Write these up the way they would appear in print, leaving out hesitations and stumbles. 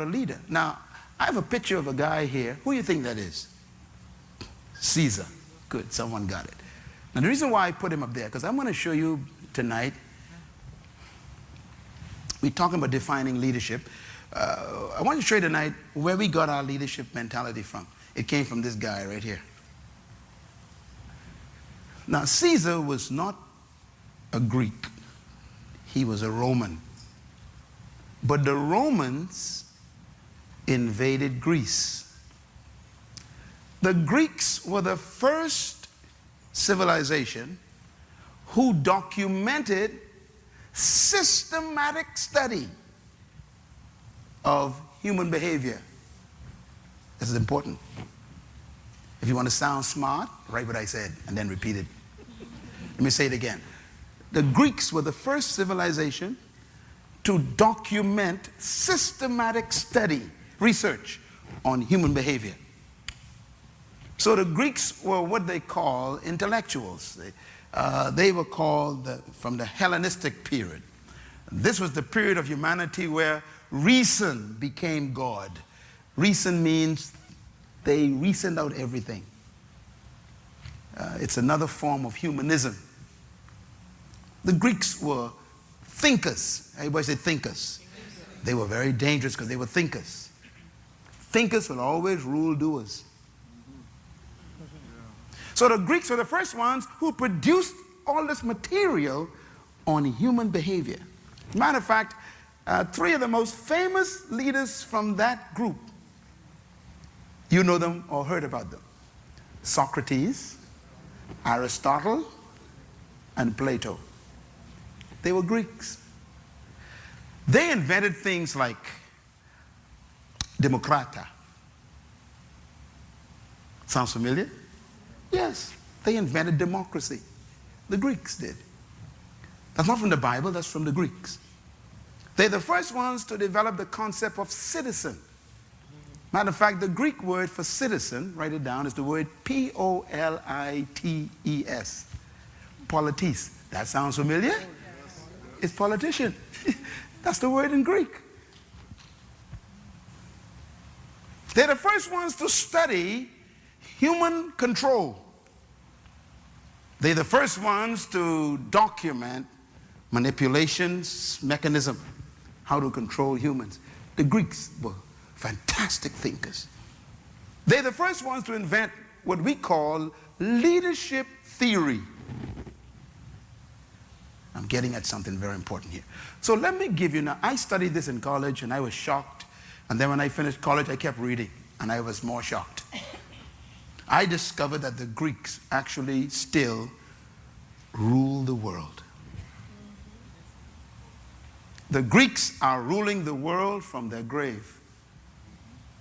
a leader. Now, I have a picture of a guy here. Who do you think that is? Caesar. Good, someone got it. Now, the reason why I put him up there, because I'm going to show you tonight, we're talking about defining leadership. I want to show you tonight where we got our leadership mentality from. It came from this guy right here. Now, Caesar was not a Greek. He was a Roman. But the Romans invaded Greece. The Greeks were the first civilization who documented systematic study of human behavior. This is important. If you want to sound smart, write what I said and then repeat it. Let me say it again. The Greeks were the first civilization to document systematic study, research on human behavior. So the Greeks were what they call intellectuals. They were called from the Hellenistic period. This was the period of humanity where reason became God. Reason means they reasoned out everything. It's another form of humanism. The Greeks were thinkers. Everybody say thinkers. They were very dangerous because they were thinkers. Thinkers will always rule doers. So the Greeks were the first ones who produced all this material on human behavior. Matter of fact, three of the most famous leaders from that group, you know them or heard about them: Socrates, Aristotle, and Plato. They were Greeks. They invented things like democrata. Sounds familiar? Yes, they invented democracy. The Greeks did. That's not from the Bible, that's from the Greeks. They're the first ones to develop the concept of citizen. Matter of fact, the Greek word for citizen, write it down, is the word P-O-L-I-T-E-S. Politis. That sounds familiar? It's politician. That's the word in Greek. They're the first ones to study human control. They're the first ones to document manipulations, mechanism, how to control humans. The Greeks were fantastic thinkers. They're the first ones to invent what we call leadership theory. I'm getting at something very important here. So let me give you now, I studied this in college and I was shocked. And then when I finished college, I kept reading and I was more shocked. I discovered that the Greeks actually still rule the world. The Greeks are ruling the world from their grave.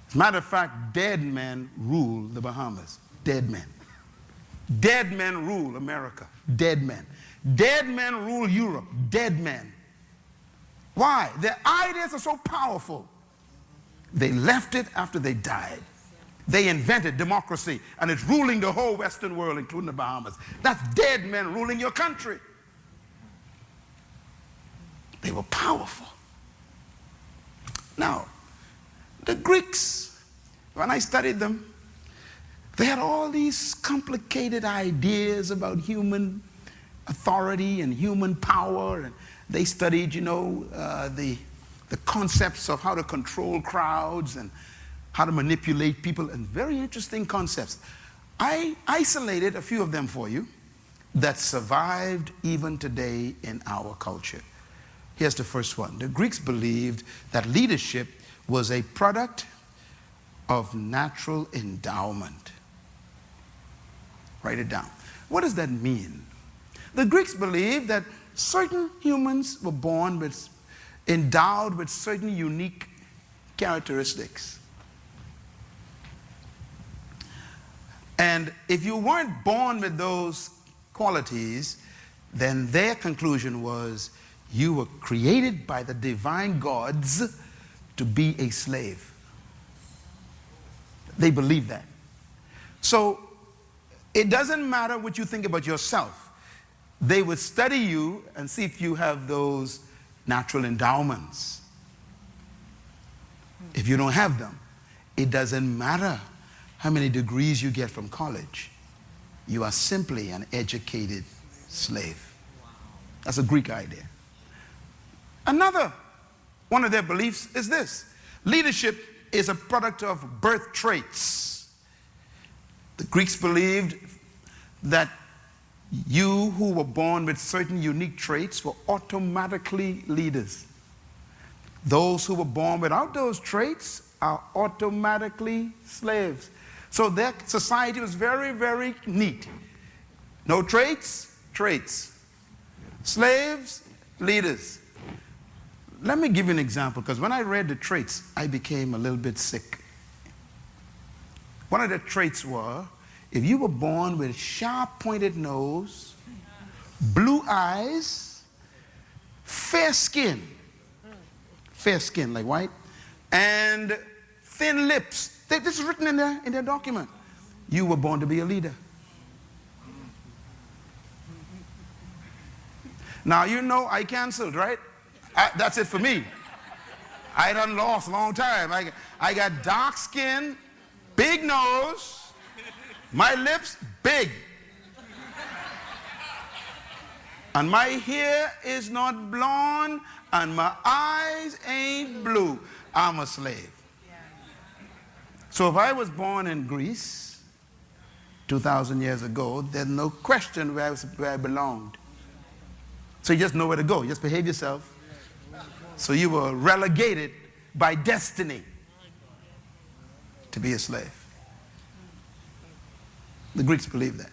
As a matter of fact, dead men rule the Bahamas. Dead men. Dead men rule America. Dead men. Dead men rule Europe. Dead men. Why? Their ideas are so powerful. They left it after they died. They invented democracy, and it's ruling the whole Western world, including the Bahamas. That's dead men ruling your country. They were powerful. Now, the Greeks, when I studied them, they had all these complicated ideas about human authority and human power, and they studied, you know, the concepts of how to control crowds and how to manipulate people, and very interesting concepts. I isolated a few of them for you that survived even today in our culture. Here's the first one. The Greeks believed that leadership was a product of natural endowment. Write it down. What does that mean? The Greeks believed that certain humans were born with, endowed with certain unique characteristics. And if you weren't born with those qualities, then their conclusion was you were created by the divine gods to be a slave. They believe that. So it doesn't matter what you think about yourself. They would study you and see if you have those natural endowments. If you don't have them, it doesn't matter how many degrees you get from college. You are simply an educated slave. That's a Greek idea. Another one of their beliefs is this: leadership is a product of birth traits. The Greeks believed that you who were born with certain unique traits were automatically leaders. Those who were born without those traits are automatically slaves. So their society was very, very neat. No traits, traits. Slaves, leaders. Let me give you an example, because when I read the traits, I became a little bit sick. One of the traits were, if you were born with sharp-pointed nose, blue eyes, fair skin like white, and thin lips. This is written in their document. You were born to be a leader. Now, you know I canceled, right? That's it for me. I done lost a long time. I got dark skin, big nose, my lips big. And my hair is not blonde, and my eyes ain't blue. I'm a slave. So if I was born in Greece 2,000 years ago, there's no question where I belonged. So you just know where to go. You just behave yourself. So you were relegated by destiny to be a slave. The Greeks believed that.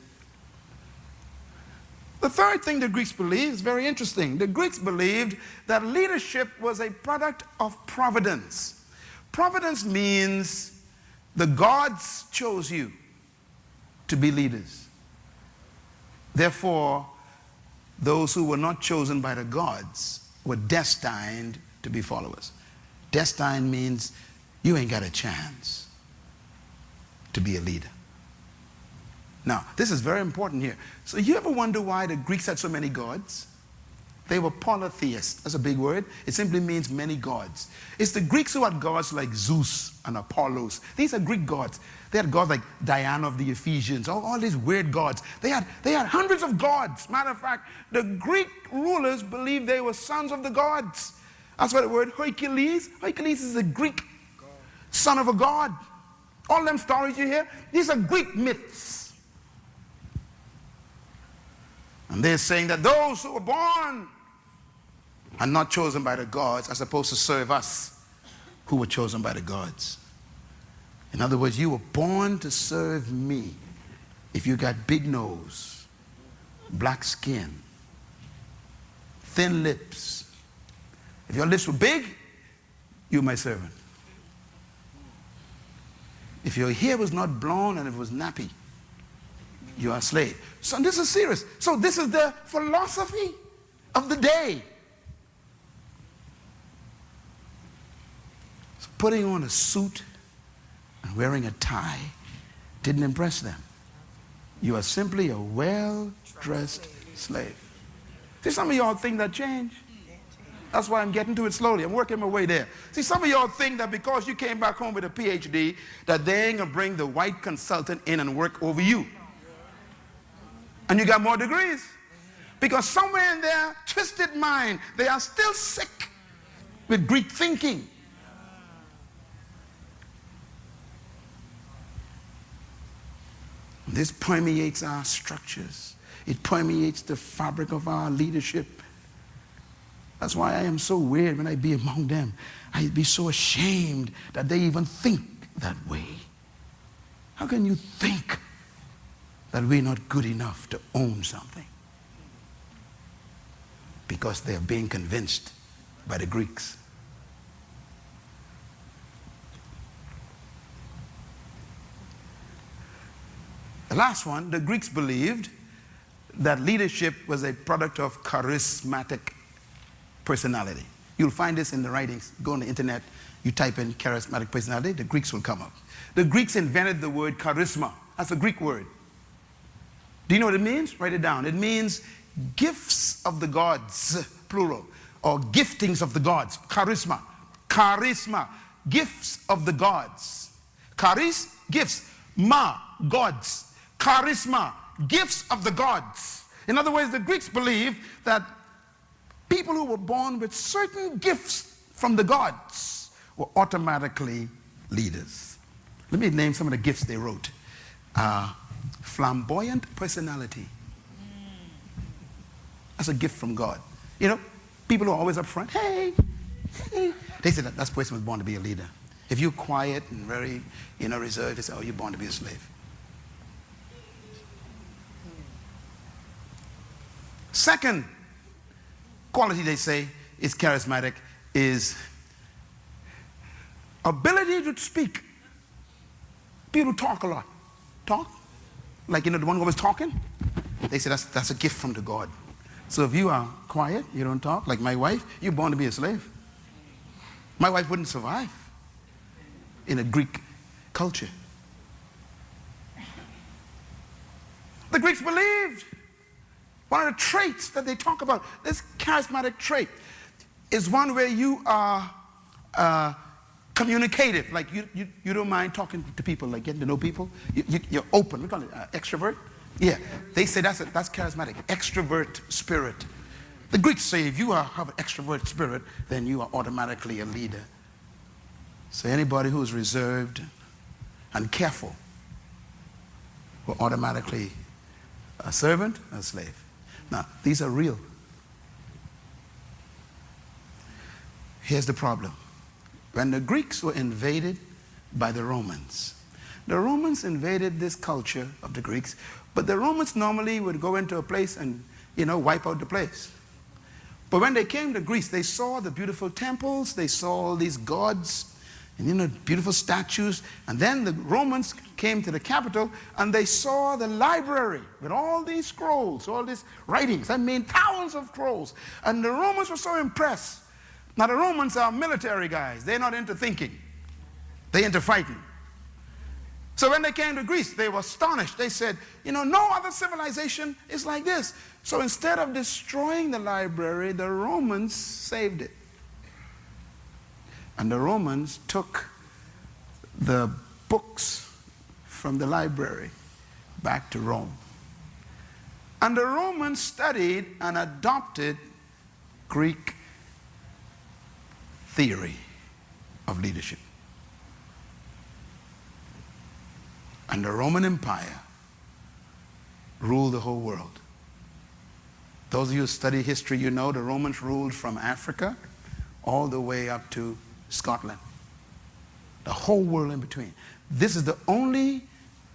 The third thing the Greeks believed is very interesting. The Greeks believed that leadership was a product of providence. Providence means the gods chose you to be leaders. Therefore, those who were not chosen by the gods were destined to be followers. Destined means you ain't got a chance to be a leader. Now, this is very important here. So you ever wonder why the Greeks had so many gods? They were polytheists. That's a big word. It simply means many gods. It's the Greeks who had gods like Zeus and Apollos. These are Greek gods. They had gods like Diana of the Ephesians, all these weird gods. They had hundreds of gods. Matter of fact, the Greek rulers believed they were sons of the gods. That's why the word Hercules is a Greek son of a god. All them stories you hear, these are Greek myths. And they're saying that those who were born and not chosen by the gods are supposed to serve us who were chosen by the gods. In other words, you were born to serve me if you got big nose, black skin, thin lips. If your lips were big, you're my servant. If your hair was not blonde and if it was nappy, you are a slave. So this is serious. So this is the philosophy of the day. So putting on a suit and wearing a tie didn't impress them. You are simply a well-dressed slave. See, some of y'all think that changed. That's why I'm getting to it slowly. I'm working my way there. See, some of y'all think that because you came back home with a PhD, that they ain't going to bring the white consultant in and work over you. And you got more degrees. Because somewhere in their twisted mind, they are still sick with Greek thinking. This permeates our structures. It permeates the fabric of our leadership. That's why I am so weird when I be among them. I'd be so ashamed that they even think that way. How can you think that we're not good enough to own something? Because they're being convinced by the Greeks. The last one, the Greeks believed that leadership was a product of charismatic personality. You'll find this in the writings. Go on the internet, you type in charismatic personality, the Greeks will come up. The Greeks invented the word charisma. That's a Greek word. Do you know what it means? Write it down. It means gifts of the gods, plural, or giftings of the gods. Charisma. Charisma. gifts of the gods. Charis, gifts. Ma, gods. Charisma, gifts of the gods. In other words, the Greeks believed that people who were born with certain gifts from the gods were automatically leaders. Let me name some of the gifts they wrote. Flamboyant personality. That's a gift from God. You know, people who are always up front, hey, hey. They say that person was born to be a leader. If you're quiet and very, reserved, they say, oh, you're born to be a slave. Second quality they say is charismatic is ability to speak. People talk a lot. Talk. Like, the one who was talking. They say that's a gift from the God. So if you are quiet, you don't talk, like my wife, you're born to be a slave. My wife wouldn't survive in a Greek culture. The Greeks believed one of the traits that they talk about, this charismatic trait, is one where you are communicative. Like you don't mind talking to people, like getting to know people. You're open. We call it extrovert. Yeah, they say that's charismatic, extrovert spirit. The Greeks say if you have an extrovert spirit, then you are automatically a leader. So anybody who is reserved and careful will automatically a servant, a slave. Now, these are real. Here's the problem. When the Greeks were invaded by the Romans invaded this culture of the Greeks, but the Romans normally would go into a place and, wipe out the place. But when they came to Greece, they saw the beautiful temples, they saw all these gods, and beautiful statues. And then the Romans came to the capital and they saw the library with all these scrolls, all these writings. I mean, thousands of scrolls. And the Romans were so impressed. Now, the Romans are military guys. They're not into thinking. They're into fighting. So when they came to Greece, they were astonished. They said, no other civilization is like this. So instead of destroying the library, the Romans saved it. And the Romans took the books from the library back to Rome. And the Romans studied and adopted Greek theory of leadership. And the Roman Empire ruled the whole world. Those of you who study history, the Romans ruled from Africa all the way up to Scotland. The whole world in between. This is the only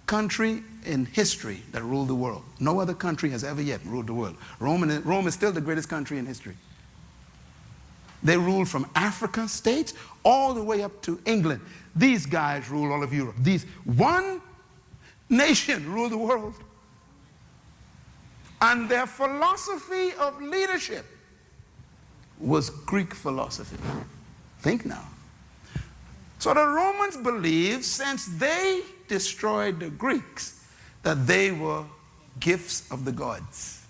country in history that ruled the world. No other country has ever yet ruled the world. Rome is still the greatest country in history. They ruled from Africa states all the way up to England. These guys rule all of Europe. One nation ruled the world. And their philosophy of leadership was Greek philosophy. Think now. So the Romans believed, since they destroyed the Greeks, that they were gifts of the gods.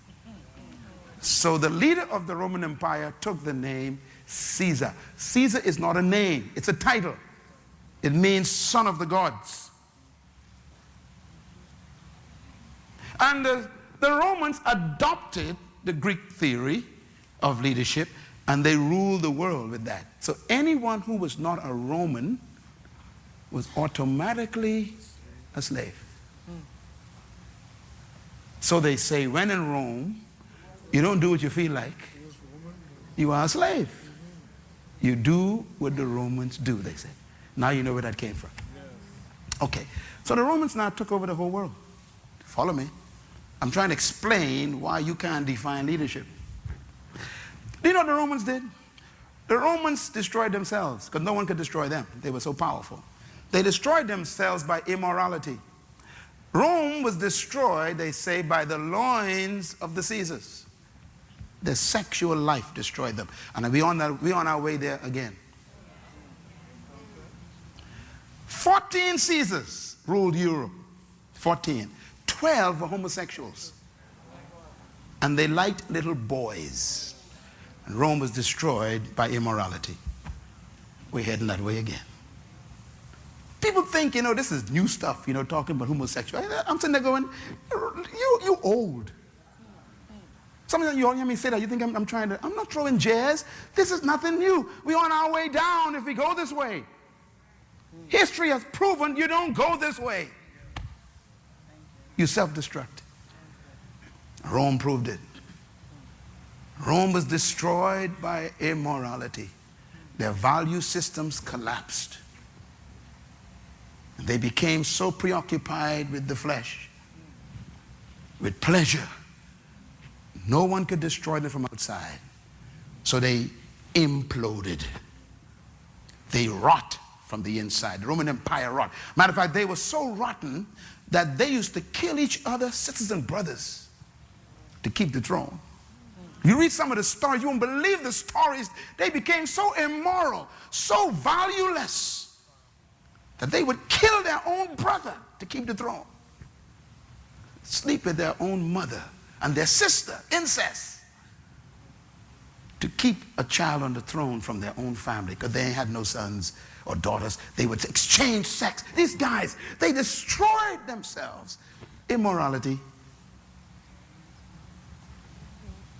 So the leader of the Roman Empire took the name Caesar. Caesar is not a name, it's a title. It means son of the gods. And the Romans adopted the Greek theory of leadership, and they ruled the world with that. So anyone who was not a Roman was automatically a slave. So they say, when in Rome, you don't do what you feel like. You are a slave. You do what the Romans do, they said. Now you know where that came from. Okay, so the Romans now took over the whole world. Follow me. I'm trying to explain why you can't define leadership. Do you know what the Romans did? The Romans destroyed themselves because no one could destroy them. They were so powerful. They destroyed themselves by immorality. Rome was destroyed, they say, by the loins of the Caesars. Their sexual life destroyed them. And we're on our way there again. 14 Caesars ruled Europe. 14. 12 were homosexuals. And they liked little boys. And Rome was destroyed by immorality. We're heading that way again. People think, this is new stuff, talking about homosexuality. I'm sitting there going, you old. Sometimes you all hear me say that, you think I'm not throwing jazz. This is nothing new. We're on our way down if we go this way. History has proven you don't go this way. You self-destruct. Rome proved it. Rome was destroyed by immorality. Their value systems collapsed. They became so preoccupied with the flesh, with pleasure. No one could destroy them from outside. So they imploded. They rot from the inside. The Roman Empire rot. Matter of fact, they were so rotten that they used to kill each other, citizen brothers, to keep the throne. You read some of the stories, you won't believe the stories. They became so immoral, so valueless, that they would kill their own brother to keep the throne. Sleep with their own mother and their sister, incest, to keep a child on the throne from their own family, because they had no sons or daughters. They would exchange sex. These guys, they destroyed themselves. Immorality.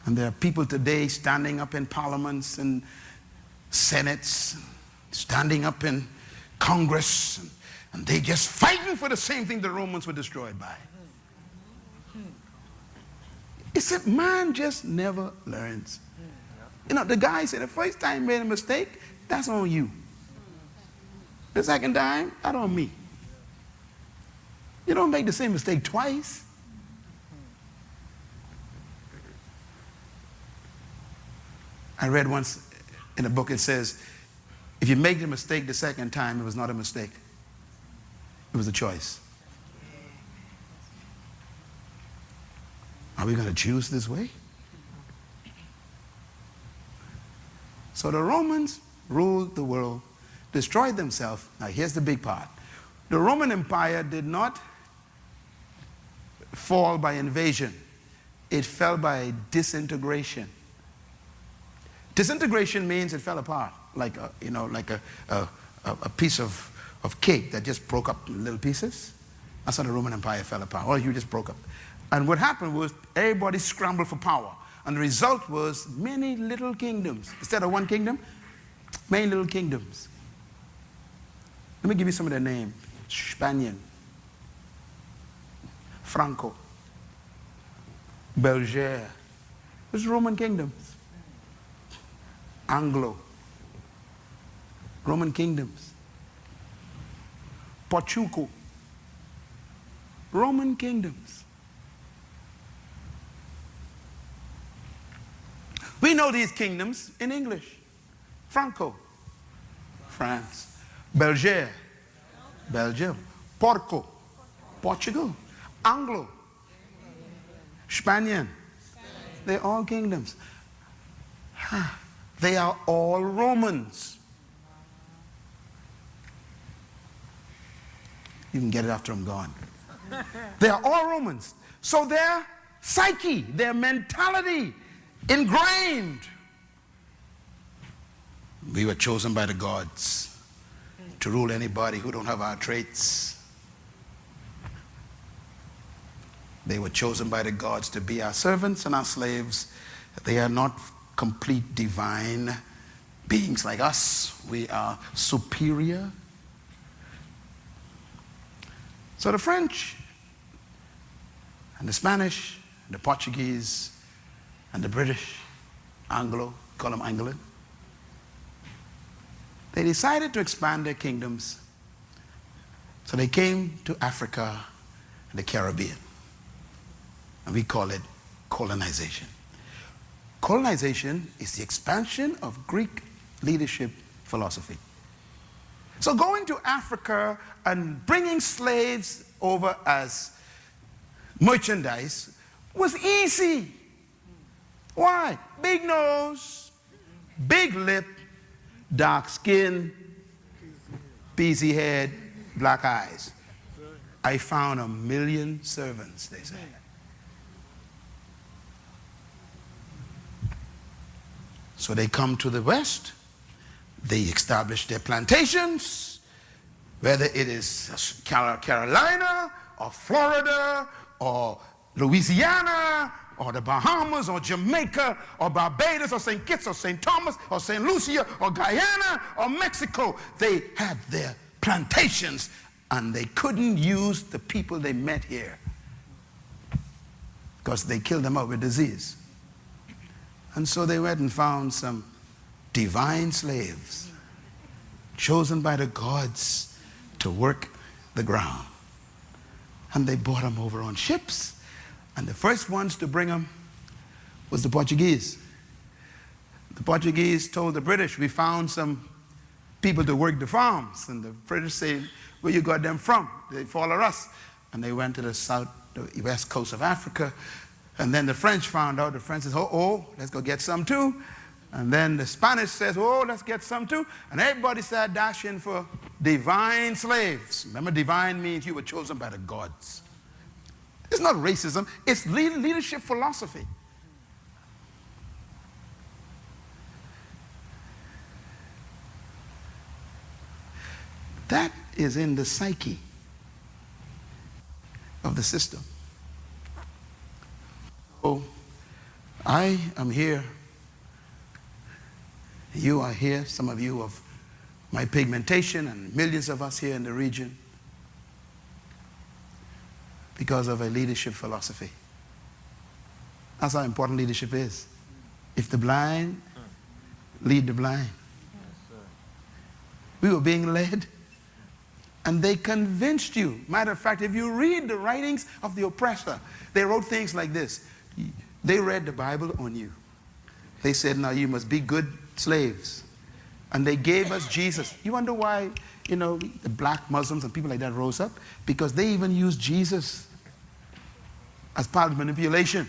And there are people today standing up in parliaments and senates, standing up in Congress, and they just fighting for the same thing the Romans were destroyed by. It's that man just never learns. The guy said the first time you made a mistake, that's on you. The second time, that's on me. You don't make the same mistake twice. I read once in a book, it says, if you make the mistake the second time, it was not a mistake. It was a choice. Are we going to choose this way? So the Romans ruled the world, destroyed themselves. Now here's the big part. The Roman Empire did not fall by invasion. It fell by disintegration. Disintegration means it fell apart, like a piece of cake that just broke up in little pieces. That's how the Roman Empire fell apart. Or you just broke up. And what happened was everybody scrambled for power. And the result was many little kingdoms. Instead of one kingdom, many little kingdoms. Let me give you some of their names. Spaniard, Franco, Belgier. Those Roman kingdoms. Anglo. Roman kingdoms. Portugal. Roman kingdoms. We know these kingdoms in English. Franco, France. Belgier, Belgium. Porco, Portugal. Anglo, Spaniard. They're all kingdoms. They are all Romans. You can get it after I'm gone. They are all Romans. So their psyche, their mentality, ingrained. We were chosen by the gods to rule anybody who don't have our traits. They were chosen by the gods to be our servants and our slaves. They are not complete divine beings like us. We are superior. So the French and the Spanish, and the Portuguese, and the British, Anglo, call them Anglican, they decided to expand their kingdoms. So they came to Africa and the Caribbean. And we call it colonization. Colonization is the expansion of Greek leadership philosophy. So going to Africa and bringing slaves over as merchandise was easy. Why? Big nose, big lip, dark skin, peasy head, black eyes. I found 1 million servants, they say. So they come to the West, they establish their plantations, whether it is Carolina or Florida or Louisiana or the Bahamas or Jamaica or Barbados or St. Kitts or St. Thomas or St. Lucia or Guyana or Mexico. They had their plantations and they couldn't use the people they met here because they killed them out with disease. And so they went and found some divine slaves chosen by the gods to work the ground. And they brought them over on ships. And the first ones to bring them was the Portuguese. The Portuguese told the British, we found some people to work the farms. And the British said, where you got them from? They follow us. And they went to the west coast of Africa. And then the French found out. The French says, oh, let's go get some too. And then the Spanish says, oh, let's get some too. And everybody started dashing for divine slaves. Remember, divine means you were chosen by the gods. It's not racism. It's leadership philosophy. That is in the psyche of the system. So I am here. You are here, some of you of my pigmentation, and millions of us here in the region, because of a leadership philosophy. That's how important leadership is. If the blind lead the blind. We were being led, and they convinced you. Matter of fact, if you read the writings of the oppressor, they wrote things like this. They read the Bible on you. They said, now you must be good slaves. And they gave us Jesus. You wonder why, the black Muslims and people like that rose up? Because they even used Jesus as part of manipulation.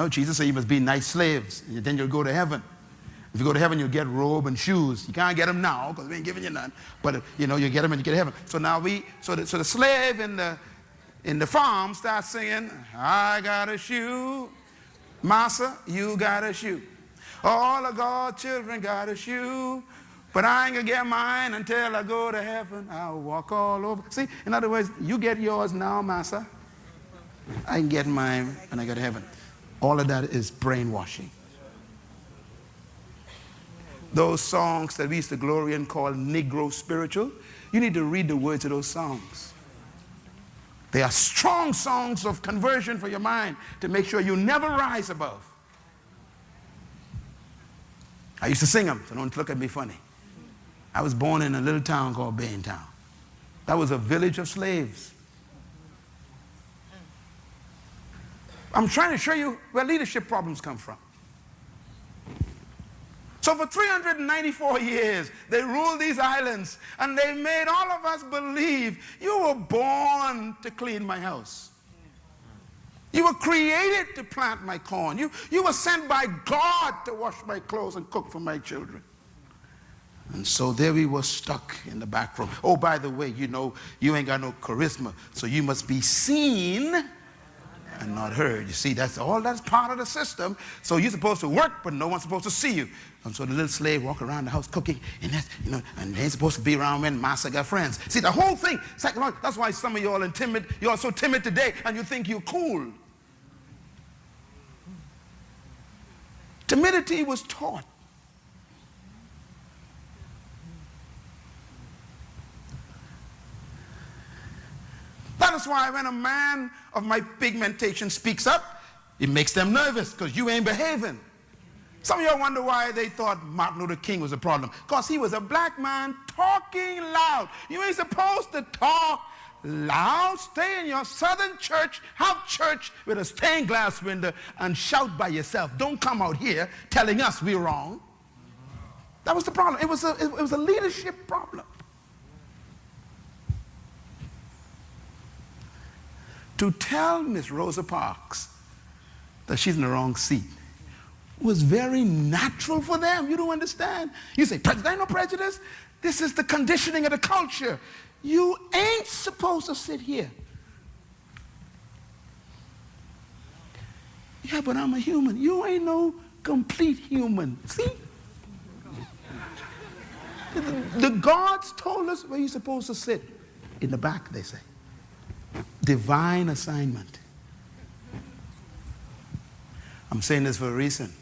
Jesus said you must be nice slaves, and then you'll go to heaven. If you go to heaven, you'll get robe and shoes. You can't get them now because we ain't giving you none. But you get them and you get to heaven. So now so the slave in the farm starts singing, I got a shoe, massa, you got a shoe. All of God's children got a shoe, but I ain't gonna get mine until I go to heaven. I'll walk all over. See, in other words, you get yours now, massa. I can get mine when I go to heaven. All of that is brainwashing. Those songs that we used to glory in called Negro spiritual, you need to read the words of those songs. They are strong songs of conversion for your mind to make sure you never rise above. I used to sing them, so don't look at me funny. I was born in a little town called Baintown. That was a village of slaves. I'm trying to show you where leadership problems come from. So for 394 years, they ruled these islands, and they made all of us believe you were born to clean my house. You were created to plant my corn. You were sent by God to wash my clothes and cook for my children. And so there we were stuck in the back room. Oh, by the way, you ain't got no charisma, so you must be seen and not heard. You see, that's part of the system. So you're supposed to work, but no one's supposed to see you. And so the little slave walk around the house cooking, and and they ain't supposed to be around when master got friends. See, the whole thing, psychological. That's why some of y'all are timid. You're so timid today, and you think you're cool. Timidity was taught. That is why when a man of my pigmentation speaks up, it makes them nervous because you ain't behaving. Some of y'all wonder why they thought Martin Luther King was a problem. Because he was a black man talking loud. You ain't supposed to talk loud. Stay in your southern church, have church with a stained glass window, and shout by yourself. Don't come out here telling us we're wrong. That was the problem. It was a leadership problem. To tell Miss Rosa Parks that she's in the wrong seat was very natural for them. You don't understand. You say, there ain't no prejudice. This is the conditioning of the culture. You ain't supposed to sit here. Yeah, but I'm a human. You ain't no complete human. See? The gods told us where you're supposed to sit. In the back, they say. Divine assignment. I'm saying this for a reason.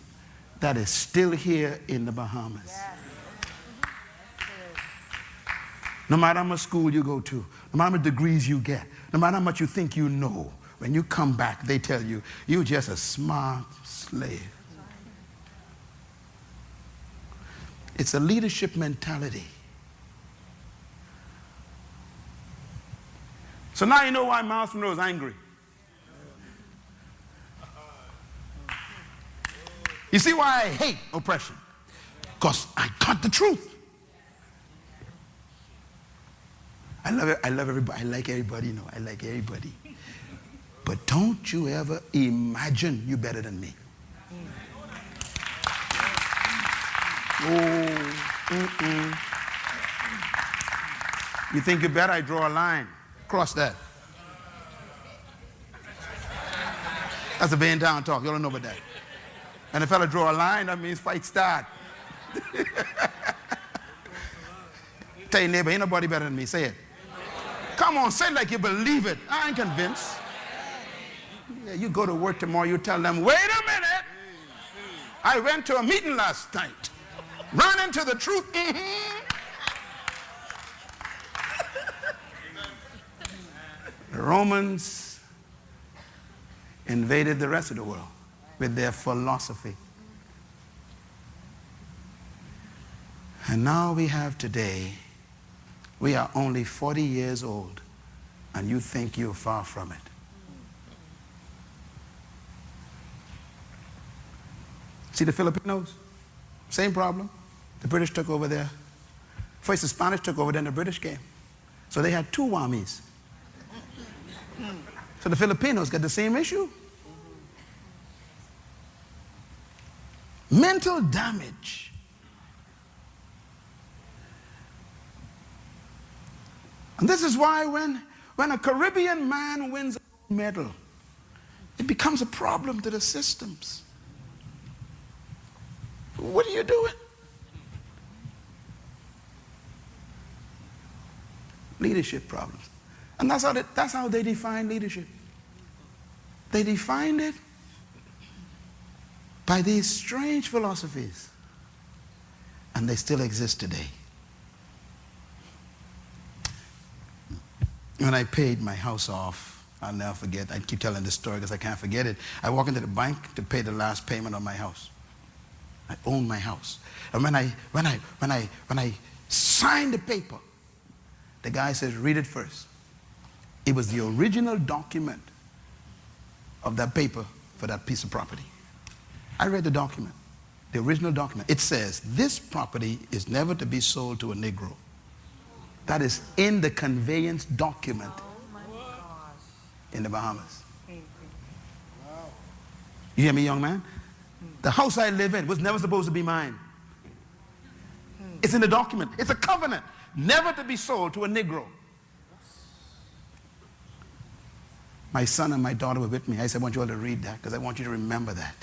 That is still here in the Bahamas. Yes. No matter how much school you go to, no matter how many degrees you get, no matter how much you think you know, when you come back, they tell you, you're just a smart slave. It's a leadership mentality. So now you know why Myles Munroe is angry. You see why I hate oppression? Because I got the truth. I love everybody. I like everybody, you know. I like everybody. But don't you ever imagine you're better than me. You think you're better? I draw a line. Cross that. That's a Bay in Town talk. You don't know about that. And if a fella draw a line, that means fight start. Tell your neighbor, ain't nobody better than me. Say it. Come on, say it like you believe it. I ain't convinced. Yeah, you go to work tomorrow, you tell them, wait a minute. I went to a meeting last night. Run into the truth. The Romans invaded the rest of the world with their philosophy. And now we have today, we are only 40 years old, and you think you're far from it. See the Filipinos? Same problem. The British took over there. First the Spanish took over, then the British came. So they had two armies. So the Filipinos got the same issue. Mental damage. And this is why when a Caribbean man wins a medal, it becomes a problem to the systems. What are you doing? Leadership problems. And that's how they define leadership. They defined it by these strange philosophies. And they still exist today. When I paid my house off, I'll never forget, I keep telling this story because I can't forget it. I walk into the bank to pay the last payment on my house. I own my house. And when I signed the paper, the guy says, read it first. It was the original document of that paper for that piece of property. I read the document, the original document. It says, this property is never to be sold to a Negro. That is in the conveyance document in the Bahamas. You hear me, young man? The house I live in was never supposed to be mine. It's in the document. It's a covenant. Never to be sold to a Negro. My son and my daughter were with me. I said, I want you all to read that because I want you to remember that.